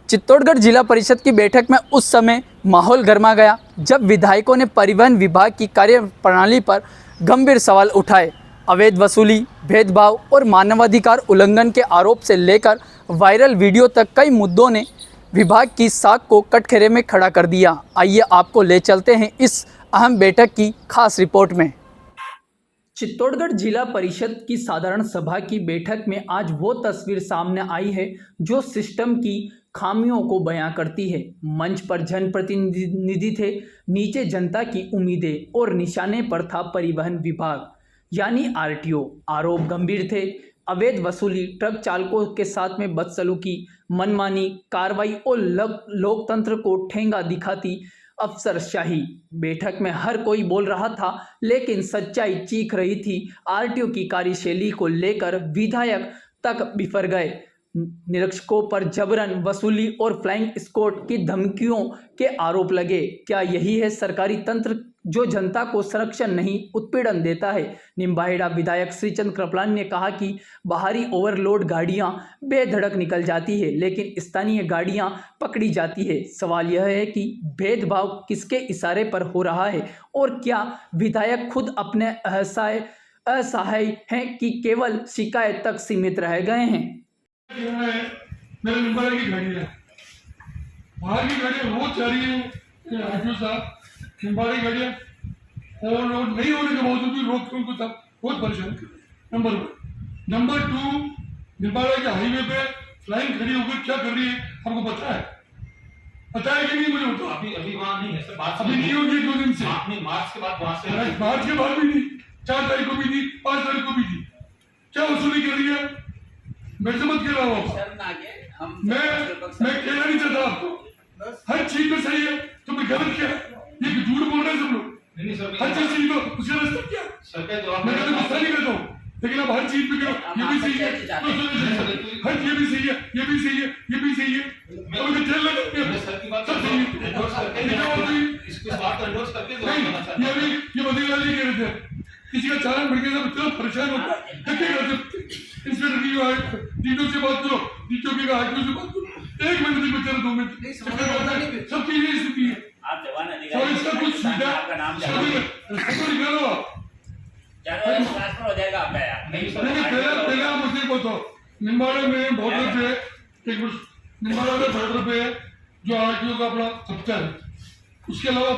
चित्तौड़गढ़ जिला परिषद की बैठक में उस समय माहौल गर्मा गया जब विधायकों ने परिवहन विभाग की कार्यप्रणाली पर गंभीर सवाल उठाए। अवैध वसूली, भेदभाव और मानवाधिकार उल्लंघन के आरोप से लेकर वायरल वीडियो तक कई मुद्दों ने विभाग की साख को कटघरे में खड़ा कर दिया। आइए आपको ले चलते हैं इस अहम बैठक की खास रिपोर्ट में। चित्तौड़गढ़ जिला परिषद की साधारण सभा की बैठक में आज वो तस्वीर सामने आई है जो सिस्टम की खामियों को बयां करती है। मंच पर जनप्रतिनिधि थे, नीचे जनता की उम्मीदें और निशाने पर था परिवहन विभाग यानी आरटीओ। आरोप गंभीर थे, अवैध वसूली, ट्रक चालकों के साथ में बदसलूकी, मनमानी कार्रवाई और लोकतंत्र को ठेंगा दिखाती अफसरशाही। बैठक में हर कोई बोल रहा था लेकिन सच्चाई चीख रही थी। आरटीओ की कार्यशैली को लेकर विधायक तक बिफर गए। निरीक्षकों पर जबरन वसूली और फ्लाइंग स्क्वाड की धमकियों के आरोप लगे। क्या यही है सरकारी तंत्र जो जनता को संरक्षण नहीं उत्पीड़न देता है? निम्बाहेड़ा विधायक श्रीचंद कृपलानी ने कहा कि बाहरी ओवरलोड गाड़ियां बेधड़क निकल जाती है लेकिन स्थानीय गाड़ियां पकड़ी जाती है। सवाल यह है कि भेदभाव किसके इशारे पर हो रहा है और क्या विधायक खुद अपने असहाय हैं कि केवल शिकायत तक सीमित रह गए हैं? मेरे नंबर की गाड़ी है, बाहर की गाड़ियाँ रोज जा रही है। आरटीओ साहब निम्बाड़ी गाड़ियाँ ओवरलोड नहीं होने के बावजूद भी रोक के उनको सब बहुत परेशान कर रहे हैं। नंबर 1। नंबर 2, निम्बाड़ा के हाईवे पे फ्लाइंग खड़ी होकर क्या कर रही है आपको पता है? पता है कि नहीं? मुझे बताओ। अभी वहाँ नहीं है सर, बात अभी नहीं होगी 2 दिन से। नहीं, मार्च के बाद वहाँ से, मार्च के बाद भी नहीं, 4 तारीख को भी थी, 5 तारीख को भी थी। क्या वसूली कर रही है? मेरे से मत कह रहा हूँ, मैं कहना नहीं चाहता आपको। हर चीज में सही है तो मैं गलत क्या है? ये झूठ बोल रहे हैं सब लोग। नहीं सर, हर चीज तो उसका रास्ता क्या? सरकार जवाब, मैं कभी गुस्सा नहीं करता हूँ लेकिन आप हर चीज पे करो ये भी सही है, हर ये भी सही है, ये भी सही है, ये भी सही है, तो मुझे जेल लगा मैं सर की बात सब सही है। इसको बात को एंडोर्स करके नहीं, ये बदला नहीं कह रहे थे। किसी का चालान बढ़ गया तो परेशान होता है, क्या कर सकते? इंस्पेक्टर डीटीओ से बात करो, डीटीओ के आरटीओ से बात करो, 1 मिनट नहीं बचा 2 मिनट, सब चीजें स्थिति है। आप जवान अधिकारी इसका कुछ सुविधा आपका नाम निकालो आप, ट्रांसफर हो जाएगा आपका यार। नहीं सर, पहले आप मुझे बताओ, निम्बाड़ा में बॉर्डर पे निम्बाड़ा में बॉर्डर पे जो आरटीओ का अपना दफ्तर है, उसके अलावा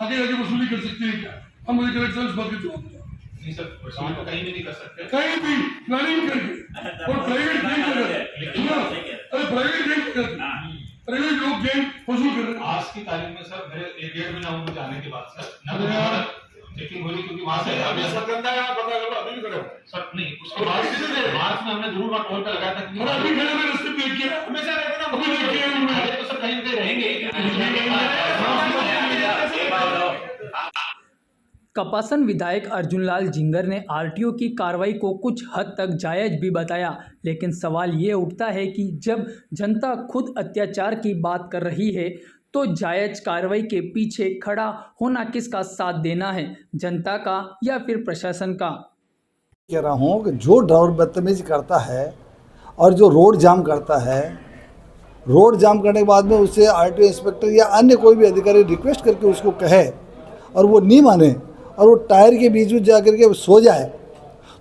आगे जाके वसूली कर सकते हैं क्या? हम मुझे कलेक्टर इस बात की जवाब दो। नहीं सर, वसूली तो कहीं भी नहीं कर सकते, कहीं भी प्लानिंग करके और प्राइवेट गेम कर रहे हैं। अरे प्राइवेट गेम कर रहे हैं, प्राइवेट लोग गेम वसूल कर रहे हैं। आज की तारीख में सर मेरे 1.5 महीना उम्र जाने के बाद सर चेकिंग होगी क्योंकि वहां से अभी सर करता है, आप पता करो अभी भी करो सर। नहीं, उसके बाद मार्च में हमने जरूर टोल पे लगाया था कि अभी खड़े में रास्ते पे किया, हमेशा रहते ना, अभी नहीं किया तो सर कहीं पे रहेंगे। कपासन विधायक अर्जुनलाल जिंगर ने आरटीओ की कार्रवाई को कुछ हद तक जायज भी बताया, लेकिन सवाल ये उठता है कि जब जनता खुद अत्याचार की बात कर रही है तो जायज कार्रवाई के पीछे खड़ा होना किसका साथ देना है, जनता का या फिर प्रशासन का? कह रहा हूँ कि जो ड्राइवर बदतमीजी करता है और जो रोड जाम करता है, रोड जाम करने के बाद में उसे आरटीओ इंस्पेक्टर या अन्य कोई भी अधिकारी रिक्वेस्ट करके उसको कहे और वो नहीं माने और वो टायर के बीच में जा कर के सो जाए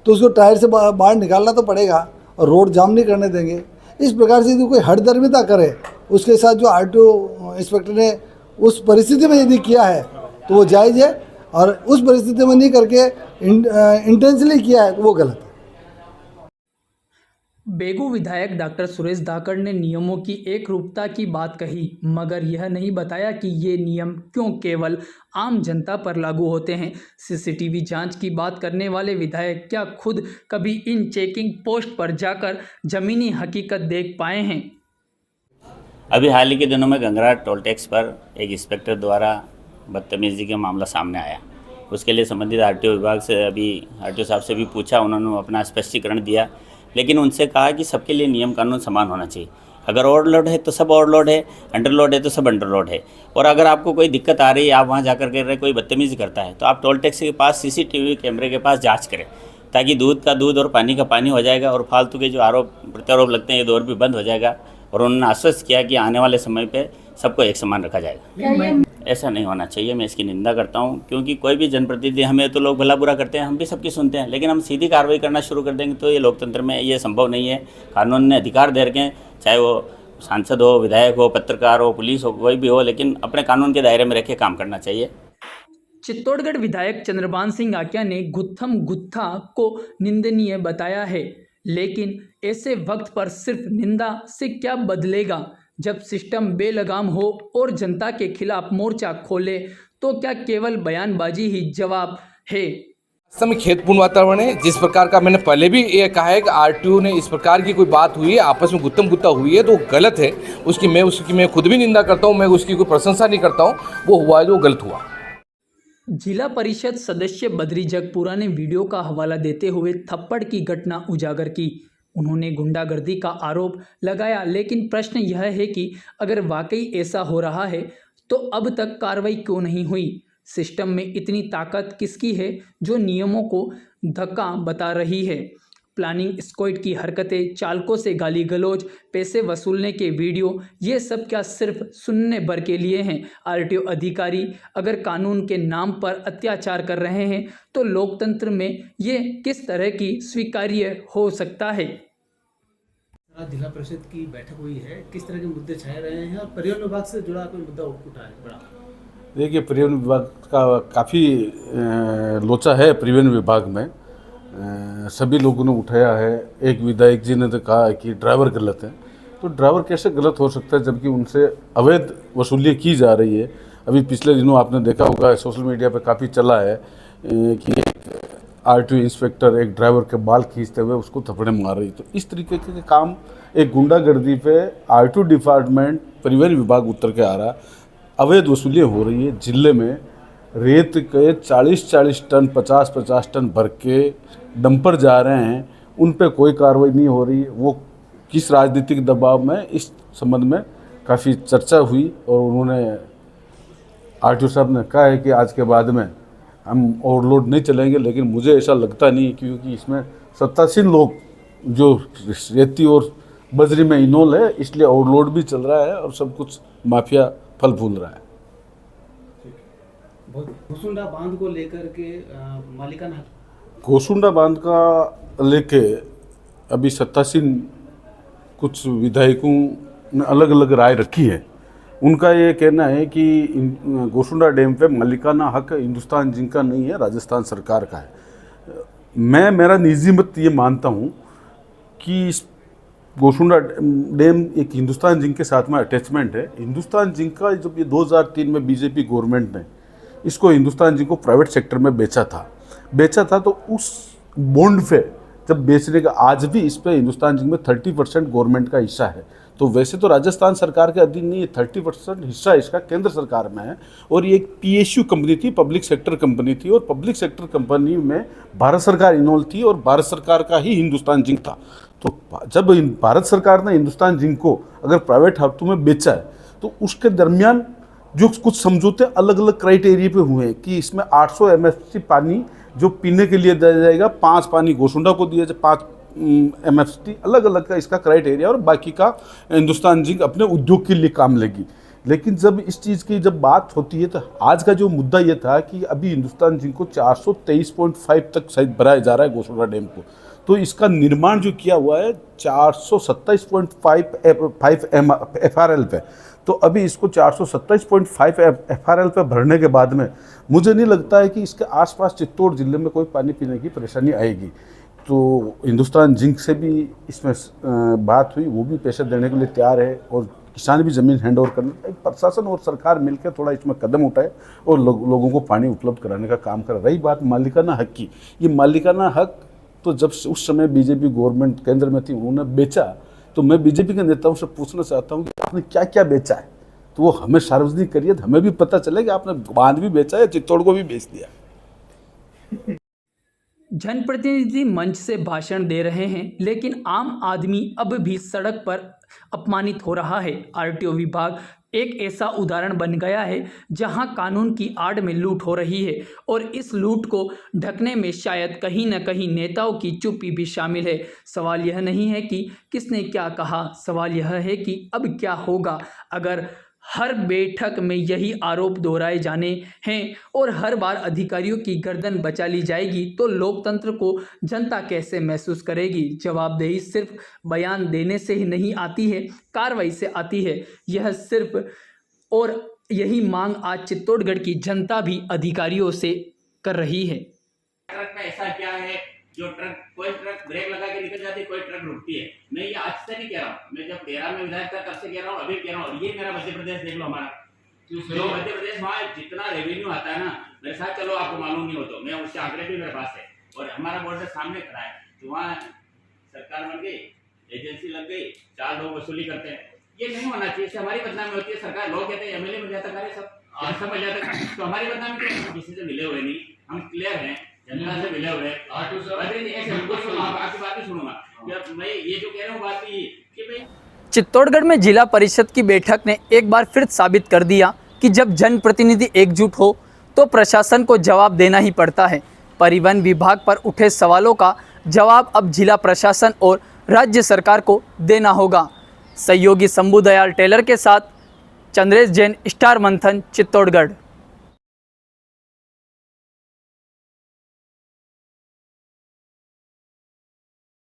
तो उसको टायर से बाहर निकालना तो पड़ेगा और रोड जाम नहीं करने देंगे। इस प्रकार से यदि कोई हठधर्मिता करे उसके साथ जो आरटीओ इंस्पेक्टर ने उस परिस्थिति में यदि किया है तो वो जायज़ है और उस परिस्थिति में नहीं करके इंटेंशनली किया है तो वो गलत है। बेगू विधायक डॉक्टर सुरेश धाकड़ ने नियमों की एक रूपता की बात कही, मगर यह नहीं बताया कि ये नियम क्यों केवल आम जनता पर लागू होते हैं। सीसीटीवी जांच की बात करने वाले विधायक क्या खुद कभी इन चेकिंग पोस्ट पर जाकर ज़मीनी हकीकत देख पाए हैं? अभी हाल ही के दिनों में गंगरा टोल टैक्स पर एक इंस्पेक्टर द्वारा बदतमीजी का मामला सामने आया। उसके लिए संबंधित आरटीओ विभाग से अभी आरटीओ साहब से भी पूछा, उन्होंने अपना स्पष्टीकरण दिया, लेकिन उनसे कहा कि सबके लिए नियम कानून समान होना चाहिए। अगर ओवरलोड है तो सब ओवरलोड है, अंडरलोड है तो सब अंडरलोड है। और अगर आपको कोई दिक्कत आ रही है, आप वहाँ जाकर कर रहे कोई बदतमीजी करता है तो आप टोल टैक्स के पास सीसीटीवी कैमरे के पास जांच करें, ताकि दूध का दूध और पानी का पानी हो जाएगा और फालतू के जो आरोप प्रत्यारोप लगते हैं ये दौर भी बंद हो जाएगा और उन्होंने आश्वस्त किया कि आने वाले समय पे सबको एक समान रखा जाएगा। ऐसा नहीं होना चाहिए, मैं इसकी निंदा करता हूँ, क्योंकि कोई भी जनप्रतिनिधि, हमें तो लोग भला बुरा करते हैं, हम भी सबकी सुनते हैं, लेकिन हम सीधी कार्रवाई करना शुरू कर देंगे तो ये लोकतंत्र में ये संभव नहीं है। कानून ने अधिकार दे रखे हैं, चाहे वो सांसद हो, विधायक हो, पत्रकार हो, पुलिस हो, कोई भी हो, लेकिन अपने कानून के दायरे में रह के काम करना चाहिए। चित्तौड़गढ़ विधायक चंद्रभान सिंह आक्या ने गुत्थम गुत्था को निंदनीय बताया है, लेकिन ऐसे वक्त पर सिर्फ निंदा से क्या बदलेगा? जब सिस्टम बेलगाम हो और जनता के खिलाफ मोर्चा खोले तो क्या केवल बयानबाजी ही जवाब है? समय खेतपूर्ण वातावरण है। जिस प्रकार का मैंने पहले भी ये कहा है कि आरटीओ ने इस प्रकार की कोई बात हुई है, आपस में गुत्तम गुत्ता हुई है तो गलत है। उसकी मैं खुद भी निंदा करता हूँ, मैं उसकी कोई प्रशंसा नहीं करता हूँ। वो हुआ है जो गलत हुआ। जिला परिषद सदस्य बद्री जगपुरा ने वीडियो का हवाला देते हुए थप्पड़ की घटना उजागर की। उन्होंने गुंडागर्दी का आरोप लगाया, लेकिन प्रश्न यह है कि अगर वाकई ऐसा हो रहा है तो अब तक कार्रवाई क्यों नहीं हुई? सिस्टम में इतनी ताकत किसकी है जो नियमों को धक्का बता रही है? प्लानिंग स्क्वाड की हरकतें, चालकों से गाली गलौज, पैसे वसूलने के वीडियो, ये सब क्या सिर्फ सुनने भर के लिए हैं? आरटीओ अधिकारी अगर कानून के नाम पर अत्याचार कर रहे हैं तो लोकतंत्र में ये किस तरह की स्वीकार्य हो सकता है? जिला परिषद की बैठक हुई है, किस तरह के मुद्दे छाए रहे हैं और पर्यावरण विभाग से जुड़ा कोई मुद्दा उठा है बड़ा? देखिए, पर्यावरण विभाग का काफ़ी लोचा है पर्यावरण विभाग में। सभी लोगों ने उठाया है। एक विधायक जी ने तो कहा कि ड्राइवर गलत है, तो ड्राइवर कैसे गलत हो सकता है जबकि उनसे अवैध वसूलियाँ की जा रही है। अभी पिछले दिनों आपने देखा होगा, सोशल मीडिया पर काफ़ी चला है कि आरटीओ इंस्पेक्टर एक ड्राइवर के बाल खींचते हुए उसको थप्पड़े मार रही। तो इस तरीके के काम, एक गुंडागर्दी पे आरटीओ डिपार्टमेंट, परिवहन विभाग उतर के आ रहा, अवैध वसूलियाँ हो रही है। जिले में रेत के 40-40 टन, 50-50 टन भर के डंपर जा रहे हैं, उन पे कोई कार्रवाई नहीं हो रही। वो किस राजनीतिक दबाव में, इस संबंध में काफ़ी चर्चा हुई और उन्होंने, आरटीओ साहब ने कहा है कि आज के बाद में हम ओवरलोड नहीं चलेंगे, लेकिन मुझे ऐसा लगता नहीं, क्योंकि इसमें सत्तासीन लोग जो रेती और बजरी में इन्वॉल्व है, इसलिए ओवरलोड भी चल रहा है और सब कुछ माफिया फल फूल रहा है। घोसुंडा बांध को लेकर के मालिकाना, घोसुंडा बांध का लेके अभी सत्तासीन कुछ विधायकों ने अलग अलग राय रखी है। उनका ये कहना है कि घोसुंडा डैम पे मालिकाना हक हिंदुस्तान जिंक का नहीं है, राजस्थान सरकार का है। मेरा निजी मत ये मानता हूँ कि इस घोसुंडा डैम एक हिंदुस्तान जिंक के साथ में अटैचमेंट है। हिंदुस्तान जिंक का जब ये 2003 में बीजेपी गवर्नमेंट ने इसको, हिंदुस्तान जिंक को प्राइवेट सेक्टर में बेचा था तो उस बॉन्ड पे जब बेचने का, आज भी इस पे हिंदुस्तान जिंक में 30% गवर्नमेंट का हिस्सा है। तो वैसे तो राजस्थान सरकार के अधीन नहीं है, 30% हिस्सा इसका केंद्र सरकार में है। और ये एक पीएसयू कंपनी थी, पब्लिक सेक्टर कंपनी थी, और पब्लिक सेक्टर कंपनी में भारत सरकार इन्वॉल्व थी और भारत सरकार का ही हिंदुस्तान जिंक था। तो जब भारत सरकार ने हिंदुस्तान जिंक को अगर प्राइवेट हाथों में बेचा है तो उसके दरमियान जो कुछ समझौते अलग अलग क्राइटेरिया पे हुए हैं कि इसमें 800 MFC पानी जो पीने के लिए दिया जाएगा, 5 पानी घोसुंडा को दिया जाए, 5 MFC अलग अलग का इसका क्राइटेरिया, और बाकी का हिंदुस्तान जिंक अपने उद्योग के लिए काम लेगी। लेकिन जब इस चीज़ की जब बात होती है तो आज का जो मुद्दा ये था कि अभी हिंदुस्तान जिंक को 423.5 तक शायद भराया जा रहा है घोसुंडा डैम को। तो इसका निर्माण जो किया हुआ है 427.5 FRL पे, तो अभी इसको 427.5 FRL पे भरने के बाद में मुझे नहीं लगता है कि इसके आसपास चित्तौड़ जिले में कोई पानी पीने की परेशानी आएगी। तो हिंदुस्तान जिंक से भी इसमें बात हुई, वो भी पैसे देने के लिए तैयार है और किसान भी ज़मीन हैंड ओवर करने, प्रशासन और सरकार मिलकर थोड़ा इसमें कदम उठाए और लोगों को पानी उपलब्ध कराने का काम कर। रही बात मालिकाना हक की, ये मालिकाना हक तो जब उस समय बीजेपी गवर्नमेंट केंद्र में थी, उन्होंने बेचा, तो मैं बीजेपी के नेताओं से पूछना चाहता हूँ कि आपने क्या क्या बेचा है, तो वो हमें सार्वजनिक करिए, हमें भी पता चले कि आपने बांध भी बेचा है, चित्तौड़ को भी बेच दिया। जनप्रतिनिधि मंच से भाषण दे रहे हैं, लेकिन आम आदमी अब भी सड़क पर अपमानित हो रहा है। आरटीओ विभाग एक ऐसा उदाहरण बन गया है जहां कानून की आड़ में लूट हो रही है और इस लूट को ढकने में शायद कहीं न कहीं नेताओं की चुप्पी भी शामिल है। सवाल यह नहीं है कि किसने क्या कहा, सवाल यह है कि अब क्या होगा अगर हर बैठक में यही आरोप दोहराए जाने हैं और हर बार अधिकारियों की गर्दन बचा ली जाएगी तो लोकतंत्र को जनता कैसे महसूस करेगी। जवाबदेही सिर्फ बयान देने से ही नहीं आती है, कार्रवाई से आती है। यह सिर्फ और यही मांग आज चित्तौड़गढ़ की जनता भी अधिकारियों से कर रही है। ट्रक में ऐसा क्या है जो कोई ट्रक ब्रेक लगा के निकल जाती है, कोई ट्रक रुकती है। मैं ये आज से नहीं कह रहा हूँ, मैं जब 13 में विधायक था तब से कह रहा हूँ, अभी कह रहा हूँ। ये मेरा मध्य प्रदेश देख लो, हमारा जो मध्य प्रदेश वहाँ जितना रेवेन्यू आता है ना, मेरे साथ चलो आपको मालूम नहीं हो तो मैं उसके आंकड़े भी मेरे पास है और हमारा बॉर्डर सामने खड़ा है। तो वहाँ सरकार बन गई, एजेंसी लग गई, 4 लोग वसूली करते हैं। ये नहीं होना चाहिए, इससे हमारी बदनामी होती है। सरकार लोग कहते हैं एमएलए मिल जाता है, सब मिल जाता है, तो हमारी बदनामी क्या है? किसी से मिले हुए नहीं, हम क्लियर हैं, जनता से मिले हुए। आपकी बात ही सुनूंगा, मैं ये जो कह रहा हूँ बात कि भाई चित्तौड़गढ़ में जिला परिषद की बैठक ने एक बार फिर साबित कर दिया कि जब जनप्रतिनिधि एकजुट हो तो प्रशासन को जवाब देना ही पड़ता है। परिवहन विभाग पर उठे सवालों का जवाब अब जिला प्रशासन और राज्य सरकार को देना होगा। सहयोगी शंभू दयाल टेलर के साथ चंद्रेश जैन, स्टार मंथन, चित्तौड़गढ़।